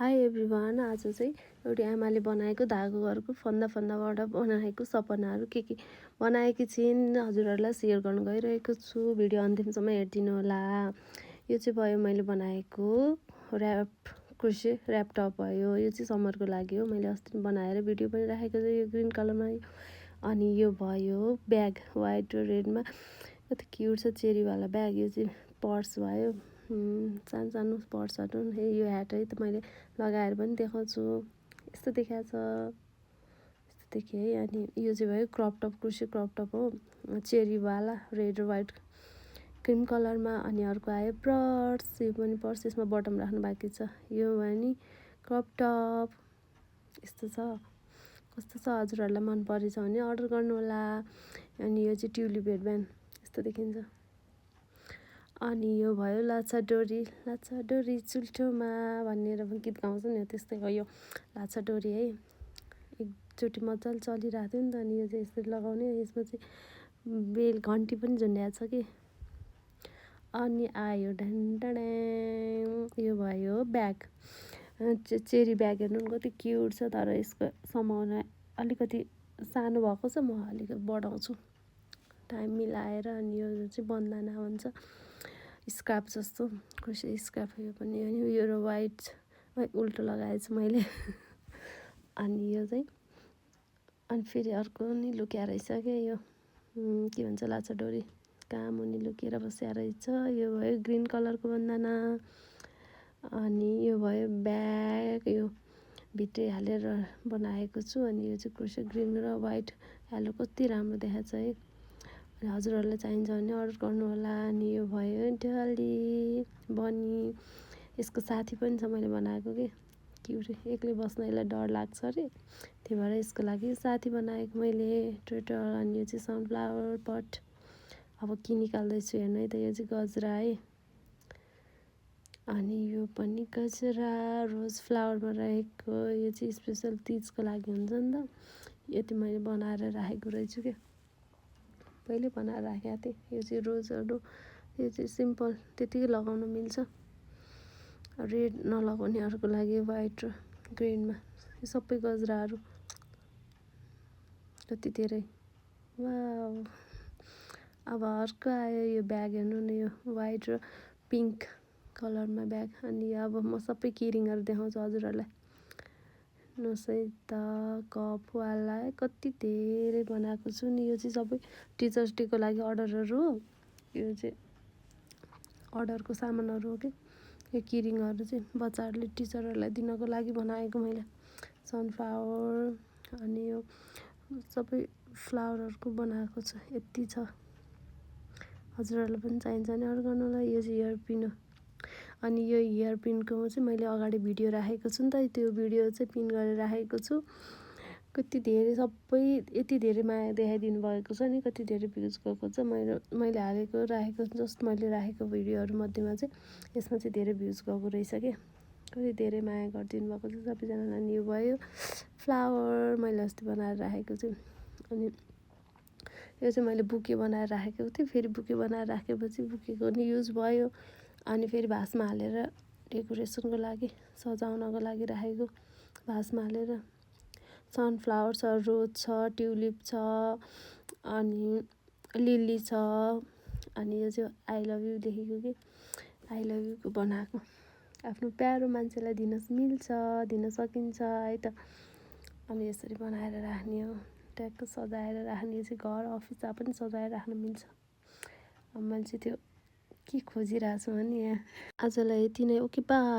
High everyone. आज चाहिँ एउटी आमाले बनाएको धागो घरको फन्दाबाट बनाएको सपनाहरू के बनाएकी छिन् हजुरहरूलाई सेयर गर्न गइरहेको छु। भिडियो अन्तिमसम्म हेरिदिनु होला। यो चाहिँ भयो मैले बनाएको ऱ्याप टप भयो। यो चाहिँ समरको लागि हो। मैले अस्ति बनाएर भिडियो पनि राखेको छु यो ग्रिन कलरमा। अनि यो भयो ब्याग वाइट र रेडमा कति क्युट छ चेरीवाला ब्याग। यो चाहिँ पर्स भयो सानो सानो पर्सहरू। यो ह्याट है त मैले लगाएर पनि देखाउँछु। यस्तो देखाएको छ यस्तो देखेँ है। अनि यो चाहिँ भयो क्रप टप कुर्सी क्रप टप हो चेरीवाला रेड र वाइट क्रिम कलरमा। अनि अर्को आयो पर्स। यो पनि पर्स यसमा बटम राख्नु बाँकी छ। यो भयो नि क्रप टप यस्तो छ। कस्तो छ हजुरहरूलाई मन परेछ भने अर्डर गर्नु होला। अनि यो चाहिँ ट्युलिप हेडब्यान्ड यस्तो देखिन्छ। अनि यो भयो लाछा डोरी चुल्ठोमा भनेर पनि गीत गाउँछ नि त्यस्तै हो यो लाछा डोरी है। एकचोटि मजाले चलिरहेको थियो नि त। अनि यो चाहिँ यसरी लगाउने। यसमा चाहिँ बेल घन्टी पनि झुन्ड्याएको छ कि। अनि आयो ढ्याङ यो भयो ब्याग चेरी ब्याग। हेर्नु कति क्युट छ। तर यसको समाउन अलिकति सानो भएको छ। म अलिकति बढाउँछु टाइम मिलाएर। अनि यो चाहिँ बन्दाना भन्छ स्कार्फ जस्तो खुसी स्कार्फ। यो पनि यो र वाइट उल्टो लगाएछु मैले। अनि यो चाहिँ अनि फेरि अर्को नि लुक्या रहेछ क्या। यो के भन्छ लाछा डोरी कहाँ मुनि लुकेर बस्या रहेछ। यो भयो ग्रिन कलरको बन्दाना। अनि यो भयो ब्याग। यो भित्रै हालेर बनाएको छु। अनि यो चाहिँ कुर्सी ग्रिन र वाइट हेलो कति राम्रो देखाएको छ है। अनि हजुरहरूलाई चाहिन्छ भने अर्डर गर्नु होला। अनि यो भयो डली बनी। यसको साथी पनि छ मैले बनाएको कि क्युट। एक्लै बस्न यसलाई डर लाग्छ अरे त्यही भएर यसको लागि साथी बनाएको मैले ट्विटर। अनि यो चाहिँ सनफ्लावर पट अब के निकाल्दैछु हेर्नु है त। यो चाहिँ गजरा है। अनि यो पनि गजरा रोज फ्लावरमा रहेको। यो चाहिँ स्पेसल तिजको लागि हुन्छ नि त। यो चाहिँ मैले बनाएर राखेको रहेछु क्या पहिले बनाएर राखेको थिएँ। यो चाहिँ रोजहरू यो चाहिँ सिम्पल त्यतिकै लगाउन मिल्छ। रेड नलगाउनेहरूको लागि वाइट र ग्रिनमा यो सबै गजराहरू कति धेरै वाउ। अब अर्को आयो यो ब्याग हेर्नु न। यो वाइट र पिङ्क कलरमा ब्याग। अनि अब म सबै किरिङहरू देखाउँछु हजुरहरूलाई। नसै त कपवाला कति धेरै बनाएको छु नि। यो चाहिँ सबै टिचर्स डेको लागि अर्डरहरू हो। यो चाहिँ अर्डरको सामानहरू हो कि। यो किरिङहरू चाहिँ बच्चाहरूले टिचरहरूलाई दिनको लागि बनाएको मैले सनफ्लावर। अनि यो सबै फ्लावरहरूको बनाएको छ। यति छ। हजुरहरूलाई पनि चाहिन्छ भने अर्डर गर्नु होला। यो चाहिँ इयर पिन हो। अनि यो इयर पिनको चाहिँ मैले अगाडि भिडियो राखेको छु नि त। त्यो भिडियो चाहिँ पिन गरेर राखेको छु। कति धेरै सबै यति धेरै माया देखाइदिनु भएको छ नि। कति धेरै भ्युज गएको छ। मैले हालेको राखेको जस्ट मैले राखेको भिडियोहरू मध्येमा चाहिँ यसमा चाहिँ धेरै भ्युज गएको रहेछ क्या। कति धेरै माया गरिदिनु भएको छ सबैजनालाई। अनि यो भयो फ्लावर मैले अस्ति बनाएर राखेको छु। अनि यो चाहिँ मैले बुके बनाएर राखेको थिएँ। फेरि बुके बनाएर राखेपछि बुकेको नि युज भयो। अनि फेरि भासमा हालेर डेकोरेसनको लागि सजाउनको लागि राखेको भासमा हालेर। सनफ्लावर छ रोज छ ट्युलिप छ अनि लिली छ। अनि यो चाहिँ आई लभ यु लेखेको कि आई लभ युको बनाएको। आफ्नो प्यारो मान्छेलाई दिन सकिन्छ है त। अनि यसरी बनाएर राख्ने हो ट्याक्क सजाएर राख्ने। यो चाहिँ घर अफिस जहाँ पनि सजाएर राख्न मिल्छ। अब मैले चाहिँ त्यो के खोजिरहेको छु भने यहाँ आजलाई यति नै। Okay by.